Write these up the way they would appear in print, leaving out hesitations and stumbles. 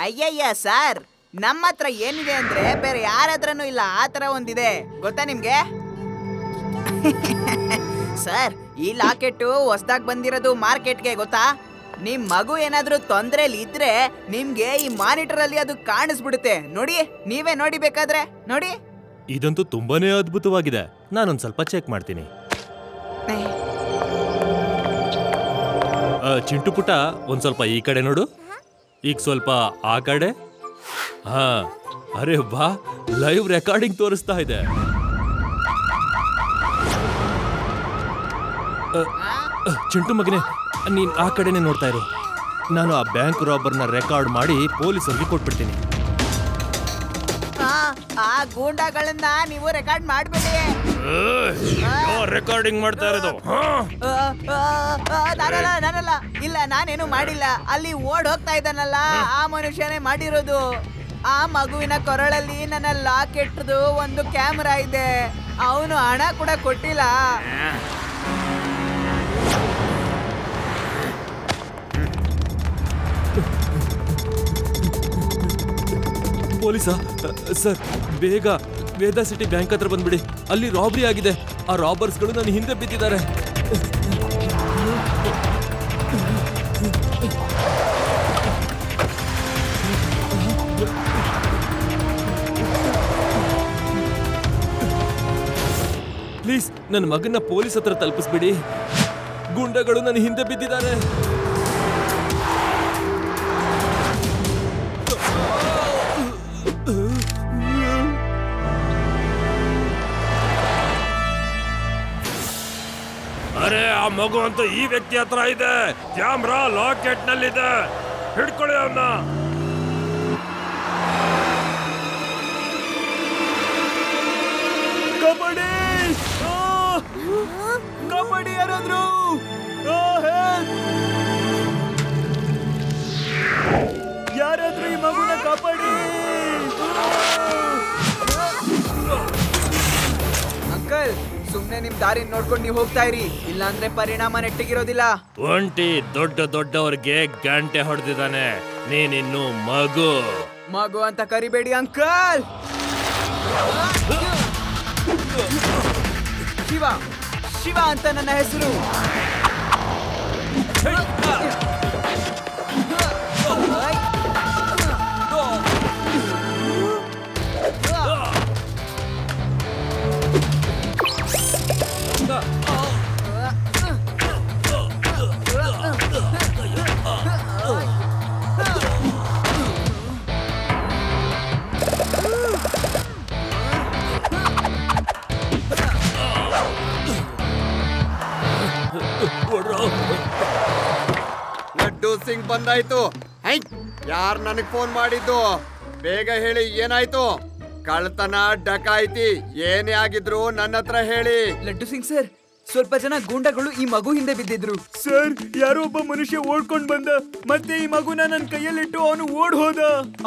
ಅಯ್ಯಯ್ಯ ಸರ್, ನಮ್ಮ ಹತ್ರ ಏನಿದೆ ಅಂದ್ರೆ ಬೇರೆ ಯಾರ ಹತ್ರನೂ ಇಲ್ಲ, ಆ ತರ ಒಂದಿದೆ ಗೊತ್ತಾ ನಿಮ್ಗೆ? ಸರ್, ಈ ಲಾಕೆಟ್ಟು ಹೊಸದಾಗಿ ಬಂದಿರೋದು ಮಾರ್ಕೆಟ್ಗೆ, ಗೊತ್ತಾ? ನಿಮ್ ಮಗು ಏನಾದ್ರೂ ತೊಂದ್ರೆಲಿ ಇದ್ರೆ ನಿಮ್ಗೆ ಈ ಮಾನಿಟರ್ ಅಲ್ಲಿ ಅದು ಕಾಣಿಸ್ಬಿಡುತ್ತೆ. ನೋಡಿ, ನೀವೇ ನೋಡಿ ಬೇಕಾದ್ರೆ ನೋಡಿ. ಇದಂತೂ ತುಂಬಾನೇ ಅದ್ಭುತವಾಗಿದೆ. ನಾನೊಂದ್ ಸ್ವಲ್ಪ ಚೆಕ್ ಮಾಡ್ತೀನಿ. ಚಿಂಟು ಪುಟ, ಒಂದ್ ಸ್ವಲ್ಪ ಈ ಕಡೆ ನೋಡು, ಈಗ ಸ್ವಲ್ಪ ಆ ಕಡೆ. ಹಾ, ಅರೆ ವಾ, ಲೈವ್ ರೆಕಾರ್ಡಿಂಗ್ ತೋರಿಸ್ತಾ ಇದೆ. ಚಿಂಟು ಮಗನೇ, ನೀನ್ ಆ ಕಡೆನೆ ನೋಡ್ತಾ ಇರು. ನಾನು ಆ ಬ್ಯಾಂಕ್ ರಾಬರ್ನ ರೆಕಾರ್ಡ್ ಮಾಡಿ ಪೊಲೀಸರಿಗೆ ಕೊಟ್ಬಿಡ್ತೀನಿ. ಆ ಗೂಂಡಾಗಳನ್ನ ನೀವು ರೆಕಾರ್ಡ್ ಮಾಡ್ಬೇಡಿ. ರೆಕಾರ್ಡಿಂಗ್ ಮಾಡ್ತಾ ಇರೋದು? ನಾನಲ್ಲ, ಇಲ್ಲ, ನಾನೇನು ಮಾಡಿಲ್ಲ. ಅಲ್ಲಿ ಓಡ್ ಹೋಗ್ತಾ ಇದ್ದಾನಲ್ಲ, ಆ ಮನುಷ್ಯನೇ ಮಾಡಿರೋದು. ಆ ಮಗುವಿನ ಕೊರಳಲ್ಲಿ ನನ್ನ ಲಾಕೆಟ್ದು ಒಂದು ಕ್ಯಾಮ್ರಾ ಇದೆ. ಅವನು ಹಣ ಕೂಡ ಕೊಟ್ಟಿಲ್ಲ. ಪೊಲೀಸಾ? ಸರ್, ಬೇಗ ವೇದಾ ಸಿಟಿ ಬ್ಯಾಂಕ್ ಹತ್ರ ಬಂದ್ಬಿಡಿ. ಅಲ್ಲಿ ರಾಬರಿ ಆಗಿದೆ. ಆ ರಾಬರ್ಸ್ಗಳು ನನ್ನ ಹಿಂದೆ ಬಿದ್ದಿದ್ದಾರೆ. ಪ್ಲೀಸ್, ನನ್ನ ಮಗನ್ನ ಪೊಲೀಸ್ ಹತ್ರ ತಲುಪಿಸ್ಬಿಡಿ. ಗುಂಡಗಳು ನನ್ನ ಹಿಂದೆ ಬಿದ್ದಿದ್ದಾರೆ. ಅರೆ, ಆ ಮಗು ಅಂತೂ ಈ ವ್ಯಕ್ತಿ ಹತ್ರ ಇದೆ. ಕ್ಯಾಮ್ರಾ ಲಾಕೆಟ್ ನಲ್ಲಿದೆ. ಹಿಡ್ಕೊಳ್ಳಿ ಅವನ್ನ. ಕಬಡ್ಡಿ, ಕಬಡ್ಡಿ ಯಾರಾದ್ರು ಯಾರಾದ್ರೂ ಈ ಮಗುನ ಕಾಪಾಡಿ. ಅಂಕಲ್, ಸುಮ್ನೆ ನಿಮ್ ದಾರಿ ನೋಡ್ಕೊಂಡು ನೀವು ಹೋಗ್ತಾ ಇರಿ, ಇಲ್ಲಾಂದ್ರೆ ಪರಿಣಾಮ ನೆಟ್ಟಿಗಿರೋದಿಲ್ಲ. ಒಂಟಿ ದೊಡ್ಡವ್ರಿಗೆ ಗಂಟೆ ಹೊಡೆದಿದ್ದಾನೆ. ನೀನಿನ್ನು ಮಗು ಅಂತ ಕರಿಬೇಡಿ ಅಂಕಲ್. ಶಿವ ಅಂತ ನನ್ನ ಹೆಸರು. ಲಡ್ಡು ಸಿಂಗ್ ಬಂದಾಯ್ತು. ಯಾರ್ ನನಗ್ ಫೋನ್ ಮಾಡಿದ್ದು? ಬೇಗ ಹೇಳಿ, ಏನಾಯ್ತು? ಕಳ್ತನ, ಡಕಾಯಿತಿ ಏನೇ ಆಗಿದ್ರು ನನ್ನ ಹತ್ರ ಹೇಳಿ. ಲಡ್ಡು ಸಿಂಗ್ ಸರ್, ಸ್ವಲ್ಪ ಜನ ಗೂಂಡಗಳು ಈ ಮಗು ಹಿಂದೆ ಬಿದ್ದಿದ್ರು ಸರ್. ಯಾರೋ ಒಬ್ಬ ಮನುಷ್ಯ ಓಡ್ಕೊಂಡ್ ಬಂದ, ಮತ್ತೆ ಈ ಮಗುನ ನನ್ನ ಕೈಯಲ್ಲಿಟ್ಟು ಅವನು ಓಡ್ ಹೋದ.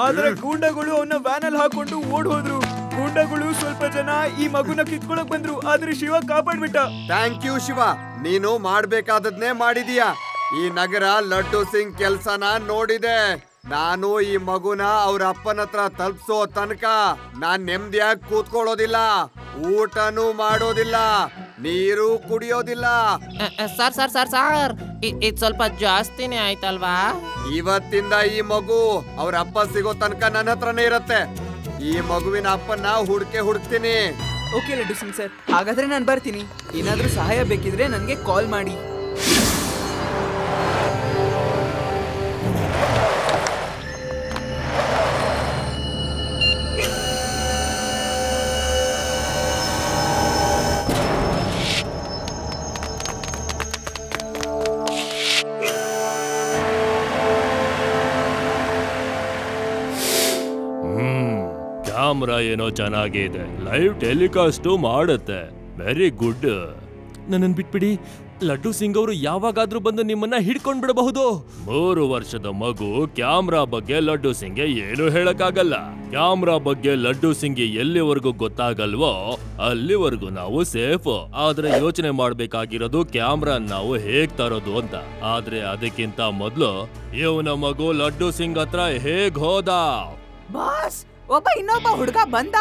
ಆದ್ರೆ ಗೂಂಡಗಳು ಅವನ ವ್ಯಾನ್ ಅಲ್ಲಿ ಹಾಕೊಂಡು ಓಡ್ ಹೋದ್ರು. ಗೂಂಡಗಳು ಸ್ವಲ್ಪ ಜನ ಈ ಮಗುನ ಕಿತ್ಕೊಳಕ್ ಬಂದ್ರು, ಆದ್ರೆ ಶಿವ ಕಾಪಾಡ್ಬಿಟ್ಟ. ಥ್ಯಾಂಕ್ ಯು ಶಿವ, ನೀನು ಮಾಡ್ಬೇಕಾದದ್ನೇ ಮಾಡಿದೀಯ. ಈ ನಗರ ಲಡ್ಡು ಸಿಂಗ್ ಕೆಲ್ಸನ ನೋಡಿದೆ. ನಾನು ಈ ಮಗುನ ಅವ್ರ ಅಪ್ಪನ ಹತ್ರ ತಲುಪ್ಸೋ ತನಕ ನಾನ್ ನೆಮ್ಮದಿಯಾಗಿ ಕೂತ್ಕೊಳ್ಳೋದಿಲ್ಲ, ಊಟನೂ ಮಾಡೋದಿಲ್ಲ, ನೀರು ಕುಡಿಯೋದಿಲ್ಲ. ಸರ್, ಇದು ಸ್ವಲ್ಪ ಜಾಸ್ತಿನೇ ಆಯ್ತಲ್ವಾ? ಇವತ್ತಿಂದ ಈ ಮಗು ಅವ್ರ ಅಪ್ಪ ಸಿಗೋ ತನಕ ನನ್ನ ಹತ್ರನೇ ಇರತ್ತೆ. ಈ ಮಗುವಿನ ಅಪ್ಪನ ಹುಡುಕ್ತೀನಿ. ಓಕೆ ಲಡ್ಡು ಸಿಂಗ್ ಸರ್, ಹಾಗಾದ್ರೆ ನಾನು ಬರ್ತೀನಿ. ಏನಾದ್ರೂ ಸಹಾಯ ಬೇಕಿದ್ರೆ ನನಗೆ ಕಾಲ್ ಮಾಡಿ. ಕ್ಯಾಮ್ರಾ ಏನೋ ಚೆನ್ನಾಗಿದೆ, ಲೈವ್ ಟೆಲಿಕಾಸ್ಟ್ ಮಾಡುತ್ತೆ. Very good. ನನ್ನನ್ನು ಬಿಟ್ಬಿಡಿ, ಲಡ್ಡು ಸಿಂಗ್ ಅವರು ಯಾವಾಗಾದ್ರೂ ಬಂದು ನಿಮ್ಮನ್ನ ಹಿಡ್ಕೊಂಡ್ ಬಿಡಬಹುದು. 3 ವರ್ಷದ ಮಗು ಕ್ಯಾಮ್ರಾ ಬಗ್ಗೆ ಲಡ್ಡು ಸಿಂಗ್ಗೆ ಏನು ಹೇಳಕ್ಕಾಗಲ್ಲ. ಕ್ಯಾಮ್ರಾ ಬಗ್ಗೆ ಲಡ್ಡು ಸಿಂಗ್ಗೆ ಎಲ್ಲಿವರೆಗೂ ಗೊತ್ತಾಗಲ್ವೋ ಅಲ್ಲಿವರೆಗೂ ನಾವು ಸೇಫ್. ಆದ್ರೆ ಯೋಚನೆ ಮಾಡ್ಬೇಕಾಗಿರೋದು ಕ್ಯಾಮ್ರಾ ನಾವು ಹೇಗ್ ತರೋದು ಅಂತ. ಆದ್ರೆ ಅದಕ್ಕಿಂತ ಮೊದ್ಲು ಇವನ ಮಗು ಲಡ್ಡು ಸಿಂಗ್ ಹತ್ರ ಹೇಗ್ ಹೋದ? ಬಾಸ್, ಇನ್ನೊಬ್ಬ ಹುಡುಗ ಬಂದ.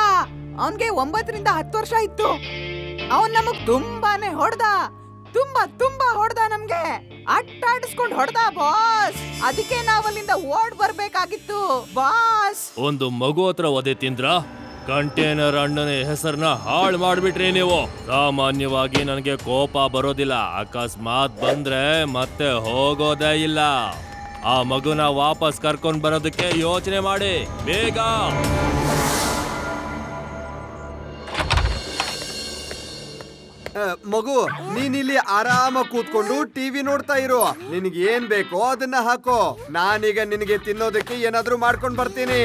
ಅವನ್ಗೆ 9 ರಿಂದ 10 ವರ್ಷ ಇತ್ತು. ಅವನ್ ನಮಗ್ ತುಂಬಾನೇ ಹೊಡ್ದ, ತುಂಬಾ ಹೊಡ್ದ. ನಮ್ಗೆ ಅಟ್ಟಾಡಿಸ್ಕೊಂಡ್ ಹೊಡ್ದ ಬಾಸ್. ಅದಕ್ಕೆ ನಾವಲ್ಲಿಂದ ಓಡ್ ಬರ್ಬೇಕಾಗಿತ್ತು ಬಾಸ್. ಒಂದು ಮಗು ಹತ್ರ ಒದೆ ತಿಂದ್ರ? ಕಂಟೈನರ್ ಅಣ್ಣನ ಹೆಸರನ್ನ ಹಾಳು ಮಾಡ್ಬಿಟ್ರಿ ನೀವು. ಸಾಮಾನ್ಯವಾಗಿ ನನಗೆ ಕೋಪ ಬರೋದಿಲ್ಲ, ಅಕಸ್ಮಾತ್ ಬಂದ್ರೆ ಮತ್ತೆ ಹೋಗೋದೇ ಇಲ್ಲ. ಆ ಮಗುನ ವಾಪಸ್ ಕರ್ಕೊಂಡ್ ಬರೋದಕ್ಕೆ ಯೋಚನೆ ಮಾಡಿ ಬೇಗ. ಮಗು, ನೀನಿಲ್ಲಿ ಆರಾಮ ಕೂತ್ಕೊಂಡು ಟಿವಿ ನೋಡ್ತಾ ಇರು. ನಿನಗೆ ಏನ್ ಬೇಕೋ ಅದನ್ನ ಹಾಕೋ. ನಾನೀಗ ನಿನಗೆ ತಿನ್ನೋದಕ್ಕೆ ಏನಾದ್ರೂ ಮಾಡ್ಕೊಂಡ್ ಬರ್ತೀನಿ.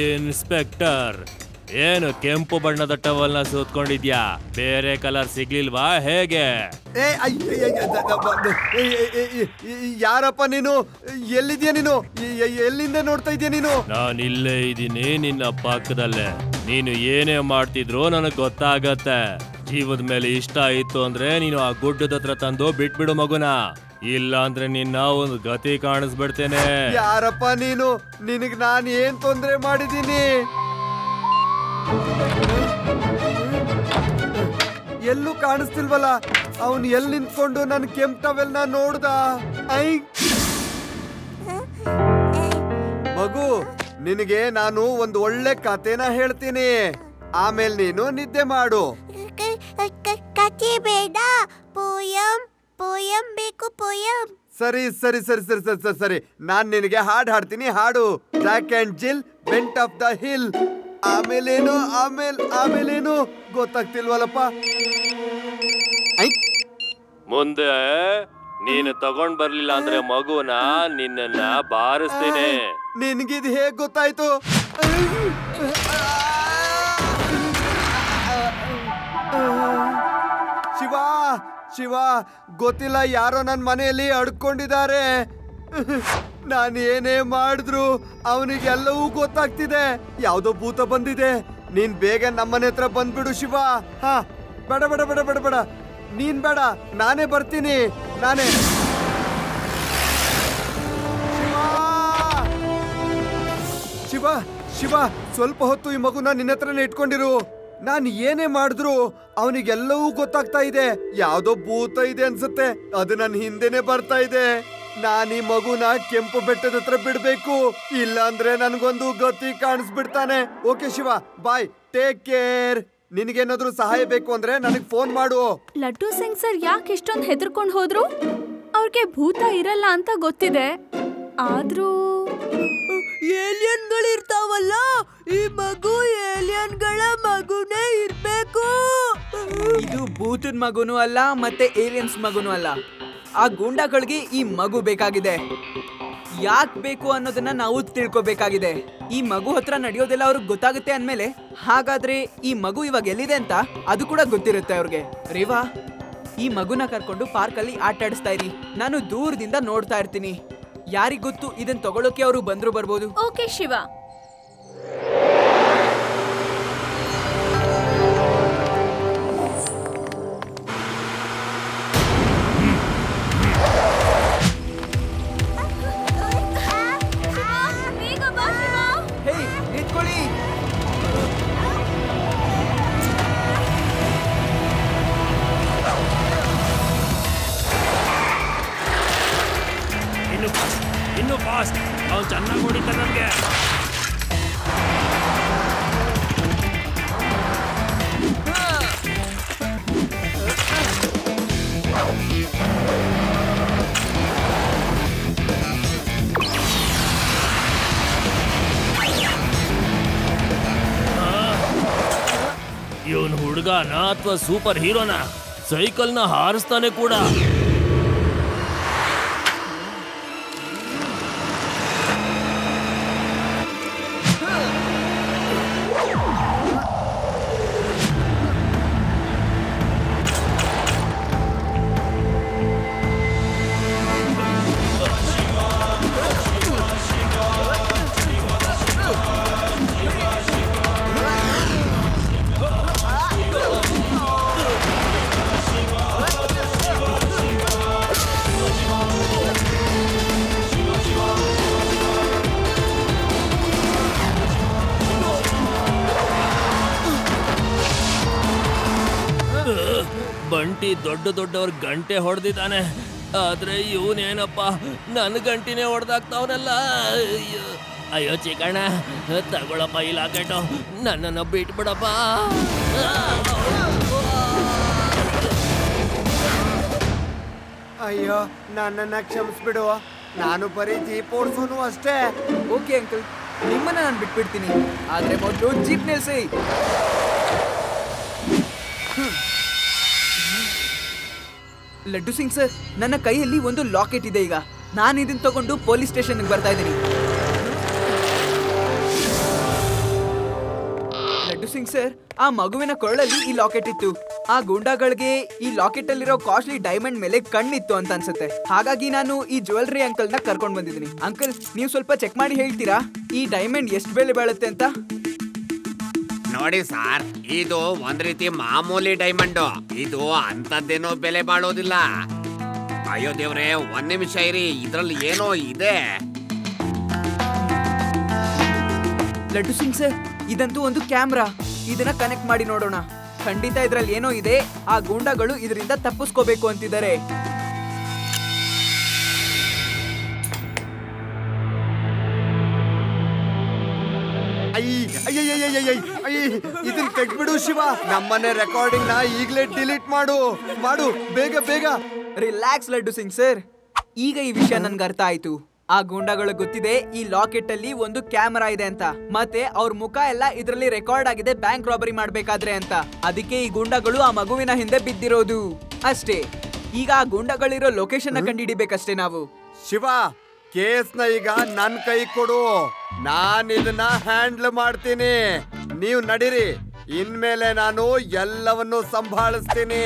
ಇನ್ಸ್ಪೆಕ್ಟರ್, ಏನು ಕೆಂಪು ಬಣ್ಣದ ಟವಲ್ನ ಸುತ್ಕೊಂಡಿದ್ಯಾ? ಬೇರೆ ಕಲರ್ ಸಿಗ್ಲಿಲ್ವಾ ಹೇಗೆ? ಯಾರಪ್ಪ ನೀನು? ಎಲ್ಲಿದ್ಯಾ ನೀನು? ಎಲ್ಲಿಂದ ನೋಡ್ತಾ ಇದೀಯ ನೀನು? ನಾನು ಇಲ್ಲೇ ಇದ್ದೀನಿ, ನಿನ್ನ ಪಕ್ಕದಲ್ಲೇ. ನೀನು ಏನೇ ಮಾಡ್ತಿದ್ರು ನನಗ್ ಗೊತ್ತಾಗತ್ತೆ. ಜೀವದ ಮೇಲೆ ಇಷ್ಟ ಇತ್ತು ಅಂದ್ರೆ ನೀನು ಆ ಗುಡ್ಡದ ಹತ್ರ ತಂದು ಬಿಟ್ಬಿಡು ಮಗುನ. ಇಲ್ಲ ಅಂದ್ರೆ ನಿನ್ನ ಒಂದು ಗತಿ ಕಾಣಿಸ್ಬಿಡ್ತೇನೆ. ಯಾರಪ್ಪ ನೀನು? ನಿನಗ್ ನಾನು ಏನ್ ತೊಂದ್ರೆ ಮಾಡಿದೀನಿ? ಎಲ್ಲೂ ಕಾಣಿಸ್ತಿಲ್ವಲ್ಲ. ಅವನು ಎಲ್ಲಿ ನಿಂತ್ಕೊಂಡು ನನ್ ಕೆಂಪ್ ಟವೆಲ್ನ ನೋಡ್ದ? ಮಗು, ನಿನಗೆ ನಾನು ಒಂದು ಒಳ್ಳೆ ಕತೆನ ಹೇಳ್ತೀನಿ, ಆಮೇಲೆ ನೀನು ನಿದ್ದೆ ಮಾಡು. ಕತೆ ಬೇಡ, ಪೋಯಂ ಬೇಕು, ಪೋಯಂ. ಸರಿ ಸರಿ ಸರಿ ಸರಿ ಸರಿ ಸರಿ ಸರಿ ನಾನ್ ನಿನಗೆ ಹಾಡ್ ಹಾಡ್ತೀನಿ, ಹಾಡು. Jack and Jill went up the hill. ಆಮೇಲೇನು ಗೊತ್ತಾಗ್ತಿಲ್ವಲ್ಲಪ್ಪ. ಮುಂದೆ ನೀನು ತಗೊಂಡ್ ಬರ್ಲಿಲ್ಲ ಅಂದ್ರೆ ಮಗುನ ನಿನ್ನ ಬಾರಿಸ್ತೀನಿ. ನಿನ್ಗಿದ್ ಹೇಗ್ ಗೊತ್ತಾಯ್ತು? ಶಿವ, ಗೊತ್ತಿಲ್ಲ, ಯಾರೋ ನನ್ ಮನೆಯಲ್ಲಿ ಅಡ್ಕೊಂಡಿದ್ದಾರೆ. ನಾನು ಏನೇ ಮಾಡಿದ್ರು ಅವನಿಗೆಲ್ಲವೂ ಗೊತ್ತಾಗ್ತಿದೆ. ಯಾವ್ದೋ ಭೂತ ಬಂದಿದೆ. ನೀನ್ ಬೇಗ ನಮ್ಮನೆ ಹತ್ರ ಬಂದ್ಬಿಡು ಶಿವ. ಹಾ, ಬೇಡ ಬೇಡ ಬೇಡ ಬೇಡ ಬೇಡ, ನೀನ್ ಬೇಡ, ನಾನೇ ಬರ್ತೀನಿ. ನಾನೇ ಶಿವ, ಸ್ವಲ್ಪ ಹೊತ್ತು ಈ ಮಗುನ ನಿನ್ನ ಹತ್ರನೇ ಇಟ್ಕೊಂಡಿರು. ನಾನು ಏನೇ ಮಾಡಿದ್ರು ಅವನಿಗೆಲ್ಲವೂ ಗೊತ್ತಾಗ್ತಾ ಇದೆ. ಯಾವ್ದೋ ಭೂತ ಇದೆ ಅನ್ಸುತ್ತೆ, ಅದು ನನ್ನ ಹಿಂದೆನೆ ಬರ್ತಾ ಇದೆ. ನಾನು ಈ ಮಗುನ ಕೆಂಪು ಬೆಟ್ಟದ ಹತ್ರ ಬಿಡ್ಬೇಕು, ಇಲ್ಲ ಅಂದ್ರೆ ನನ್ಗೊಂದು ಗತಿ ಕಾಣಿಸ್ಬಿಡ್ತಾನೆ. ಓಕೆ ಶಿವ, ಬಾಯ್, ಟೇಕ್ ಕೇರ್. ನಿನಗೇನಾದ್ರೂ ಸಹಾಯ ಬೇಕು ಅಂದ್ರೆ ನನಗ್ ಫೋನ್ ಮಾಡು. ಲಡ್ಡು ಸಿಂಗ್ ಸರ್ ಯಾಕೆ ಇಷ್ಟೊಂದು ಹೆದರ್ಕೊಂಡು ಹೋದ್ರು? ಅವ್ರಿಗೆ ಭೂತ ಇರಲ್ಲ ಅಂತ ಗೊತ್ತಿದೆ, ಆದ್ರೂ ಏಲಿಯನ್ಗಳಿರ್ತಾವಲ್ಲ, ಈ ಮಗು ಏಲಿಯನ್ಗಳ ಮಗುನೇ ಇರ್ಬೇಕು. ಇದು ಭೂತದ ಮಗುನೂ ಅಲ್ಲ, ಮತ್ತೆ ಏಲಿಯನ್ಸ್ ಮಗುನೂ ಅಲ್ಲ. ಆ ಗೂಂಡಾಗಳಿಗೆ ಈ ಮಗು ಬೇಕಾಗಿದೆ. ಯಾಕೆ ಬೇಕು ಅನ್ನೋದನ್ನ ನಾವು ತಿಳ್ಕೊಬೇಕಾಗಿದೆ. ಈ ಮಗು ಹತ್ರ ನಡೆಯೋದೆಲ್ಲ ಅವ್ರಿಗೆ ಗೊತ್ತಾಗುತ್ತೆ ಅಂದ್ಮೇಲೆ, ಹಾಗಾದ್ರೆ ಈ ಮಗು ಇವಾಗ ಎಲ್ಲಿದೆ ಅಂತ ಅದು ಕೂಡ ಗೊತ್ತಿರುತ್ತೆ ಅವ್ರಿಗೆ. ರೇವಾ, ಈ ಮಗುನ ಕರ್ಕೊಂಡು ಪಾರ್ಕ್ ಅಲ್ಲಿ ಆಟ ಆಡಿಸ್ತಾ ಇರಿ. ನಾನು ದೂರದಿಂದ ನೋಡ್ತಾ ಇರ್ತೀನಿ. ಯಾರಿಗ್ ಗೊತ್ತು, ಇದನ್ನ ತಗೊಳಕ್ಕೆ ಅವರು ಬಂದ್ರು ಬರ್ಬೋದು. ಓಕೆ ಶಿವ. ಹೇ, ನಿಂತ್ಕೊಳ್ಳಿ. ಇನ್ನು ಫಾಸ್ಟ್. ಅವ್ನು ಚೆನ್ನಾಗಿ ಹೊಡಿತಾನೆ ನಮ್ಗೆ. ಇವನು ಹುಡುಗನ ಅಥವಾ ಸೂಪರ್ ಹೀರೋನ? ಸೈಕಲ್ನ ಹಾರಿಸ್ತಾನೆ ಕೂಡ. ಒಂಟಿ ದೊಡ್ಡವ್ರ ಗಂಟೆ ಹೊಡೆದಿದ್ದಾನೆ. ಆದ್ರೆ ಇವನೇನಪ್ಪ ನನ್ನ ಗಂಟಿನೇ ಹೊಡೆದಾಕ್ತಾವನಲ್ಲ. ಅಯ್ಯೋ ಚಿಕ್ಕಣ್ಣ, ತಗೊಳಪ್ಪ ಈ ಲಾಕೆಟು, ನನ್ನನ್ನು ಬಿಟ್ಬಿಡಪ್ಪ. ಅಯ್ಯೋ, ನನ್ನನ್ನ ಕ್ಷಮಿಸ್ಬಿಡು. ನಾನು ಬರೀ ಜೀಪ್ ಓಡಿಸೋನು ಅಷ್ಟೇ. ಓಕೆ ಅಂಕಲ್, ನಿಮ್ಮನ್ನ ನಾನು ಬಿಟ್ಬಿಡ್ತೀನಿ. ಆದ್ರೆ ಮೊದಲು ಜೀಪ್ ನಿಲ್ಸಿ. ಲಡ್ಡು ಸಿಂಗ್ ಸರ್, ನನ್ನ ಕೈಯಲ್ಲಿ ಒಂದು ಲಾಕೆಟ್ ಇದೆ. ಈಗ ನಾನು ಇದನ್ನ ತಗೊಂಡು ಪೊಲೀಸ್ ಸ್ಟೇಷನ್ಗೆ ಬರ್ತಾ ಇದ್ದೀನಿ. ಲಡ್ಡು ಸಿಂಗ್ ಸರ್, ಆ ಮಗುವಿನ ಕೊರಳಲ್ಲಿ ಈ ಲಾಕೆಟ್ ಇತ್ತು. ಆ ಗೂಂಡಾಗಳಿಗೆ ಈ ಲಾಕೆಟ್ ಅಲ್ಲಿರೋ ಕಾಸ್ಟ್ಲಿ ಡೈಮಂಡ್ ಮೇಲೆ ಕಣ್ಣಿತ್ತು ಅಂತ ಅನ್ಸುತ್ತೆ. ಹಾಗಾಗಿ ನಾನು ಈ ಜ್ಯುವೆಲ್ರಿ ಅಂಕಲ್ ನ ಕರ್ಕೊಂಡ್ ಬಂದಿದ್ದೀನಿ. ಅಂಕಲ್, ನೀವು ಸ್ವಲ್ಪ ಚೆಕ್ ಮಾಡಿ ಹೇಳ್ತೀರಾ ಈ ಡೈಮಂಡ್ ಎಷ್ಟು ಬೆಲೆ ಬಾಳುತ್ತೆ ಅಂತ? ನೋಡಿ ಸಾರ್, ಇದು ಒಂದ್ ರೀತಿ ಮಾಮೂಲಿ ಡೈಮಂಡ್. ಇದು ಅಂತದ್ದೇನೋ ಬೆಲೆ ಬಾಳೋದಿಲ್ಲ. ಅಯ್ಯೋ ದೇವ್ರೆ, ಒಂದ್ ನಿಮಿಷ ಇರಿ, ಇದ್ರಲ್ಲಿ ಏನೋ ಇದೆ. ಲಡ್ಡು ಸಿಂಗ್ ಸರ್, ಇದಂತೂ ಒಂದು ಕ್ಯಾಮ್ರಾ. ಇದನ್ನ ಕನೆಕ್ಟ್ ಮಾಡಿ ನೋಡೋಣ. ಖಂಡಿತ ಇದ್ರಲ್ಲಿ ಏನೋ ಇದೆ. ಆ ಗೂಂಡಾಗಳು ಇದರಿಂದ ತಪ್ಪಿಸ್ಕೋಬೇಕು ಅಂತಿದ್ದಾರೆ. ಇದನ್ನ ತೆಗ್ಬಿಡು ಶಿವ. ನಮ್ಮನೆ ರೆಕಾರ್ಡಿಂಗ್ ನ ಈಗಲೇ ಡಿಲೀಟ್ ಮಾಡು. ಬೇಗ ಬೇಗ. ರಿಲ್ಯಾಕ್ಸ್ ಲಡ್ಡು ಸಿಂಗ್ ಸರ್, ಈಗ ಈ ವಿಷಯ ನನ್ಗೆ ಅರ್ಥ ಆಯ್ತು. ಆ ಗೂಂಡಾಗಳು ಗೊತ್ತಿದೆ ಈ ಲಾಕೆಟ್ ಅಲ್ಲಿ ಒಂದು ಕ್ಯಾಮೆರಾ ಇದೆ ಅಂತ, ಮತ್ತೆ ಅವ್ರ ಮುಖ ಎಲ್ಲ ಇದರಲ್ಲಿ ರೆಕಾರ್ಡ್ ಆಗಿದೆ ಬ್ಯಾಂಕ್ ರಾಬರಿ ಮಾಡ್ಬೇಕಾದ್ರೆ ಅಂತ. ಅದಕ್ಕೆ ಈ ಗೂಂಡಾಗಳು ಆ ಮಗುವಿನ ಹಿಂದೆ ಬಿದ್ದಿರೋದು ಅಷ್ಟೇ. ಈಗ ಆ ಗೂಂಡಾಗಳಿರೋ ಲೊಕೇಶನ್ ಕಂಡುಹಿಡಿಬೇಕಷ್ಟೇ ನಾವು. ಶಿವ, ಕೇಸ್ನ ಈಗ ನನ್ ಕೈ ಕೊಡು. ನಾನ್ ಇದನ್ನ ಹ್ಯಾಂಡಲ್ ಮಾಡ್ತೀನಿ. ನೀವು ನಡೀರಿ. ಇನ್ಮೇಲೆ ನಾನು ಎಲ್ಲವನ್ನು ಸಂಭಾಳಿಸ್ತೀನಿ.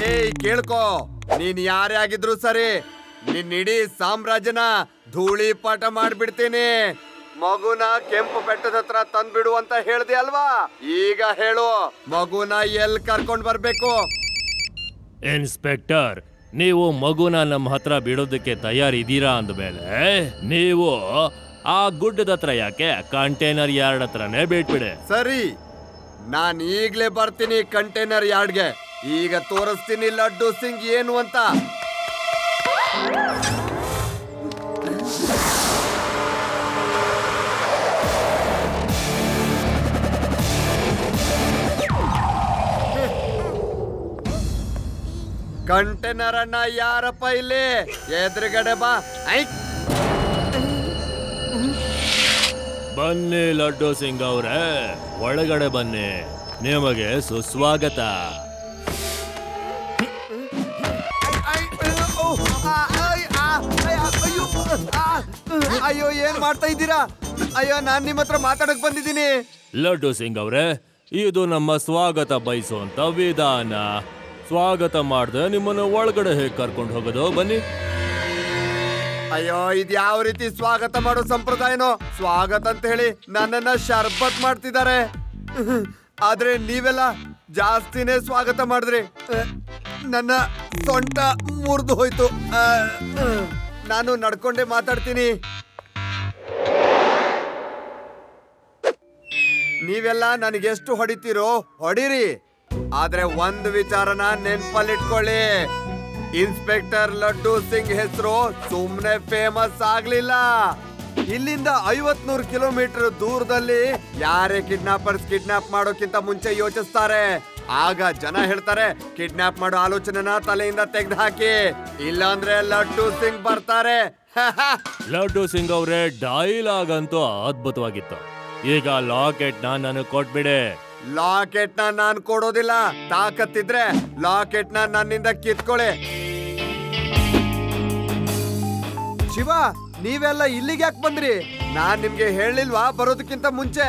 ಏಯ್ ಕೇಳ್ಕೋ, ನೀನ್ ಯಾರೇ ಆಗಿದ್ರು ಸರಿ, ನಿನ್ ಇಡೀ ಸಾಮ್ರಾಜ್ಯನ ಧೂಳಿ ಪಾಠ ಮಾಡ್ಬಿಡ್ತೀನಿ. ಮಗುನ ಕೆಂಪು ಬೆಟ್ಟದ ಹತ್ರ ತಂದ್ಬಿಡು ಅಂತ ಹೇಳ್ದೆ ಅಲ್ವಾ? ಈಗ ಹೇಳು, ಮಗುನ ಎಲ್ ಕರ್ಕೊಂಡ್ ಬರ್ಬೇಕು? ಇನ್ಸ್ಪೆಕ್ಟರ್, ನೀವು ಮಗುನ ನಮ್ಮ ಹತ್ರ ಬಿಡೋದಕ್ಕೆ ತಯಾರಿದ್ದೀರಾ ಅಂದ್ಮೇಲೆ ನೀವು ಆ ಗುಡ್ಡದ ಹತ್ರ ಯಾಕೆ ಕಂಟೈನರ್ ಯಾರ್ಡ್ ಹತ್ರನೇ ಬಿಟ್ಬಿಡಿ. ಸರಿ, ನಾನ್ ಈಗ್ಲೇ ಬರ್ತೀನಿ ಕಂಟೈನರ್ ಯಾರ್ಡ್ಗೆ. ಈಗ ತೋರಿಸ್ತೀನಿ ಲಡ್ಡು ಸಿಂಗ್ ಏನು ಅಂತ. ಕಂಟೈನರ್ ಅನ್ನ ಯಾರಪ್ಪ ಇಲ್ಲಿ? ಎದುರುಗಡೆ ಬಾ. ಬನ್ನಿ ಲಡ್ಡು ಸಿಂಗ್ ಅವ್ರೆ, ಒಳಗಡೆ ಬನ್ನಿ. ನಿಮಗೆ ಸುಸ್ವಾಗತ. ಅಯ್ಯೋ, ಏನ್ ಮಾಡ್ತಾ ಇದ್ದೀರಾ? ಅಯ್ಯೋ, ನಾನ್ ನಿಮ್ಮ ಹತ್ರ ಮಾತಾಡಕ್ ಬಂದಿದ್ದೀನಿ. ಲಡ್ಡು ಸಿಂಗ್ ಅವ್ರೆ, ಇದು ನಮ್ಮ ಸ್ವಾಗತ ಬಯಸುವಂತ ವಿಧಾನ. ಸ್ವಾಗತ ಮಾಡ್ದೆ ನಿಮ್ಮನ್ನ ಒಳಗಡೆ ಹೇಗೆ ಕರ್ಕೊಂಡು ಹೋಗೋದು? ಬನ್ನಿ. ಅಯ್ಯೋ, ಇದು ಯಾವ ರೀತಿ ಸ್ವಾಗತ ಮಾಡೋ ಸಂಪ್ರದಾಯನೋ? ಸ್ವಾಗತ ಅಂತ ಹೇಳಿ ನನ್ನನ್ನ ಶರ್ಬತ್ ಮಾಡ್ತಿದ್ದಾರೆ. ಆದ್ರೆ ನೀವೆಲ್ಲ ಜಾಸ್ತಿನೇ ಸ್ವಾಗತ ಮಾಡಿದ್ರಿ. ನನ್ನ ಸೊಂಟ ಮುರಿದು ಹೋಯ್ತು. ನಾನು ನಡ್ಕೊಂಡೇ ಮಾತಾಡ್ತೀನಿ. ನೀವೆಲ್ಲ ನನಗೆಷ್ಟು ಹೊಡಿತೀರೋ ಹೊಡಿರಿ, ಆದ್ರೆ ಒಂದು ವಿಚಾರನ ನೆನ್ಪಲ್ಲಿಟ್ಕೊಳ್ಳಿ. ಇನ್ಸ್ಪೆಕ್ಟರ್ ಲಡ್ಡು ಸಿಂಗ್ ಹೆಸರು ಸುಮ್ನೆ ಫೇಮಸ್ ಆಗ್ಲಿಲ್ಲ. ಇಲ್ಲಿಂದ 50-100 ಕಿಲೋಮೀಟರ್ ದೂರದಲ್ಲಿ ಯಾರೇ ಕಿಡ್ನಾಪ್ ಮಾಡೋಕ್ಕಿಂತ ಮುಂಚೆ ಯೋಚಿಸ್ತಾರೆ. ಆಗ ಜನ ಹೇಳ್ತಾರೆ, ಕಿಡ್ನಾಪ್ ಮಾಡೋ ಆಲೋಚನೆನ ತಲೆಯಿಂದ ತೆಗೆದು ಹಾಕಿ, ಇಲ್ಲಾಂದ್ರೆ ಲಡ್ಡು ಸಿಂಗ್ ಬರ್ತಾರೆ. ಲಡ್ಡು ಸಿಂಗ್ ಅವರೇ, ಡೈಲಾಗ್ ಅಂತೂ ಅದ್ಭುತವಾಗಿತ್ತು. ಈಗ ಲಾಕೆಟ್ ನನಗೆ ಕೊಟ್ಬಿಡೆ. ಲಾಕೆಟ್ ನಾನ್ ಕೊಡೋದಿಲ್ಲ. ತಾಕತ್ತಿದ್ರೆ ಲಾಕೆಟ್ ನನ್ನಿಂದ ಕಿತ್ಕೊಳ್ಳಿ. ಶಿವ, ನೀವೆಲ್ಲ ಇಲ್ಲಿಗೆ ಯಾಕೆ ಬಂದ್ರಿ? ನಾನ್ ನಿಮ್ಗೆ ಹೇಳಿಲ್ವಾ ಬರೋದಕ್ಕಿಂತ ಮುಂಚೆ?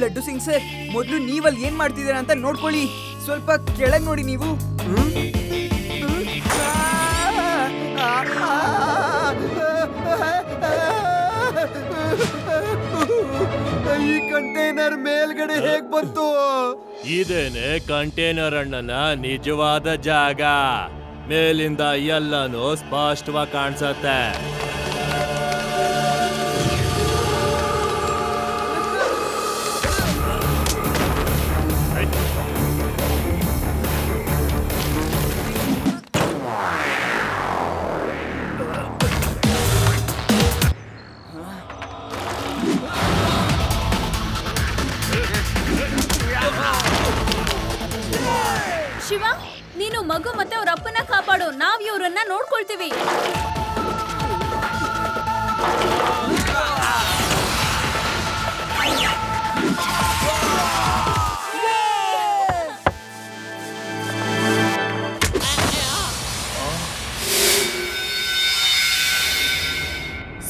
ಲಡ್ಡು ಸಿಂಗ್ ಸರ್, ಮೊದಲು ನೀವಲ್ಲಿ ಏನ್ ಮಾಡ್ತಿದ್ದೀರಾ ಅಂತ ನೋಡ್ಕೊಳ್ಳಿ. ಸ್ವಲ್ಪ ಕೆಳಗ್ ನೋಡಿ ನೀವು. ಈ ಕಂಟೈನರ್ ಮೇಲ್ಗಡೆ ಹೇಗ್ ಬಂತು? ಇದೇನೆ ಕಂಟೈನರ್ ಅಣ್ಣನ ನಿಜವಾದ ಜಾಗ. ಮೇಲಿಂದ ಎಲ್ಲಾನು ಸ್ಪಷ್ಟವಾಗಿ ಕಾಣಿಸತ್ತೆ. ಇವ್ರನ್ನ ನೋಡ್ಕೊಳ್ತೀವಿ.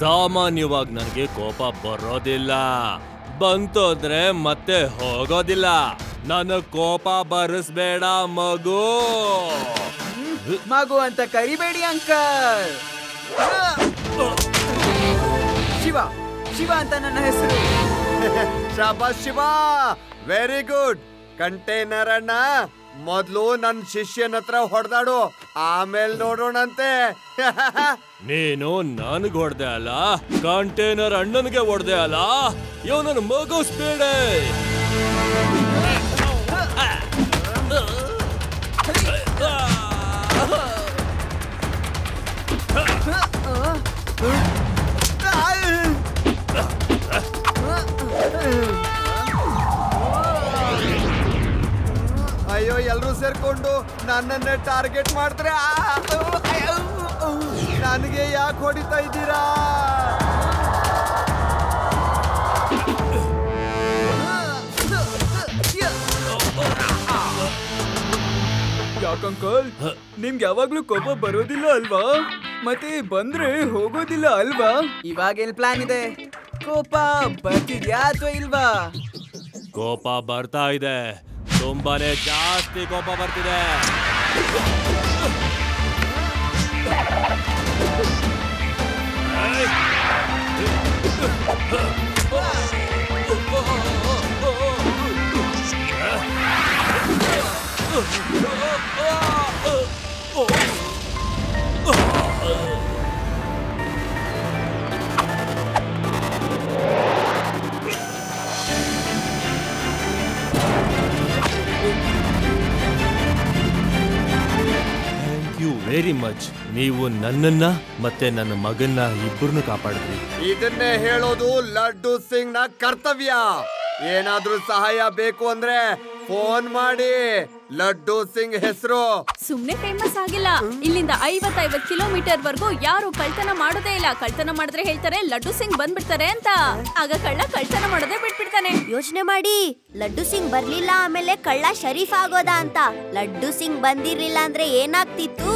ಸಾಮಾನ್ಯವಾಗಿ ನನಗೆ ಕೋಪ ಬರೋದಿಲ್ಲ, ಬಂತು ಅಂದ್ರೆ ಮತ್ತೆ ಹೋಗೋದಿಲ್ಲ. ನನಗ್ ಕೋಪ ಬರಿಸ್ಬೇಡ ಮಗು. ಮಗು ಅಂತ ಕರಿಬೇಡಿ ಅಂಕಲ್. ಶಿವ ಶಿವ ಅಂತ ನನ್ನ ಹೆಸರು. ಶಾಬಾಷ್ ಶಿವ, ವೆರಿ ಗುಡ್. ಕಂಟೈನರ್ ಅಣ್ಣ, ಮೊದ್ಲು ನನ್ ಶಿಷ್ಯನ ಹತ್ರ ಹೊಡೆದಾಡು, ಆಮೇಲೆ ನೋಡೋಣಂತೆ. ನೀನು ನನಗ್ ಹೊಡೆದೆ ಅಲ್ಲ, ಕಂಟೈನರ್ ಅಣ್ಣನಿಗೆ ಹೊಡೆದೆ ಅಲ್ಲ, ಇವನನ್ನು ಮಗುಸ್ಬೇಡ. ಅಯ್ಯೋ, ಎಲ್ರೂ ಸೇರ್ಕೊಂಡು ನನ್ನನ್ನೇ ಟಾರ್ಗೆಟ್ ಮಾಡಿದ್ರೆ ನನಗೆ ಯಾಕೆ ಹೊಡಿತಾ ಇದ್ದೀರಾ? ಯಾಕಂಕಲ್, ನಿಮ್ಗೆ ಯಾವಾಗ್ಲೂ ಕೋಪ ಬರೋದಿಲ್ಲ ಅಲ್ವಾ? ಮತ್ತೆ ಬಂದ್ರೆ ಹೋಗೋದಿಲ್ಲ ಅಲ್ವಾ? ಇವಾಗೇನ್ ಪ್ಲಾನ್ ಇದೆ? ಕೋಪ ಬರ್ತಿದ್ಯಾ ಅಥವಾ ಇಲ್ವಾ? ಕೋಪ ಬರ್ತಾ ಇದೆ, ತುಂಬಾನೇ ಜಾಸ್ತಿ ಕೋಪ ಬರ್ತಿದೆ. Very much. ನೀವು ನನ್ನನ್ನ ಮತ್ತೆ ನನ್ನ ಮಗನ್ನ ಇಬ್ಬರನ್ನು ಕಾಪಾಡಿದ್ರಿ. ಇದನ್ನೇ ಹೇಳೋದು ಲಡ್ಡು ಸಿಂಗ್ ನ ಕರ್ತವ್ಯ. ಏನಾದ್ರೂ ಸಹಾಯ ಬೇಕು ಅಂದ್ರೆ ಫೋನ್ ಮಾಡಿ. ಲಡ್ಡು ಸಿಂಗ್ ಹೆಸರು ಸುಮ್ನೆ ಫೇಮಸ್ ಆಗಿಲ್ಲ. ಇಲ್ಲಿಂದ 50 ಕಿಲೋಮೀಟರ್ ವರ್ಗೂ ಯಾರು ಕಳ್ತನ ಮಾಡೋದೇ ಇಲ್ಲ. ಕಳ್ತನ ಮಾಡಿದ್ರೆ ಹೇಳ್ತಾರೆ ಲಡ್ಡು ಸಿಂಗ್ ಬಂದ್ಬಿಡ್ತಾರೆ ಅಂತ. ಆಗ ಕಳ್ಳ ಕಳ್ತನ ಮಾಡೋದೇ ಬಿಟ್ಬಿಡ್ತಾನೆ. ಯೋಚನೆ ಮಾಡಿ, ಲಡ್ಡು ಸಿಂಗ್ ಬರ್ಲಿಲ್ಲ ಆಮೇಲೆ ಕಳ್ಳ ಶರೀಫ್ ಆಗೋದಾ ಅಂತ. ಲಡ್ಡು ಸಿಂಗ್ ಬಂದಿರ್ಲಿಲ್ಲ ಅಂದ್ರೆ ಏನಾಗ್ತಿತ್ತು?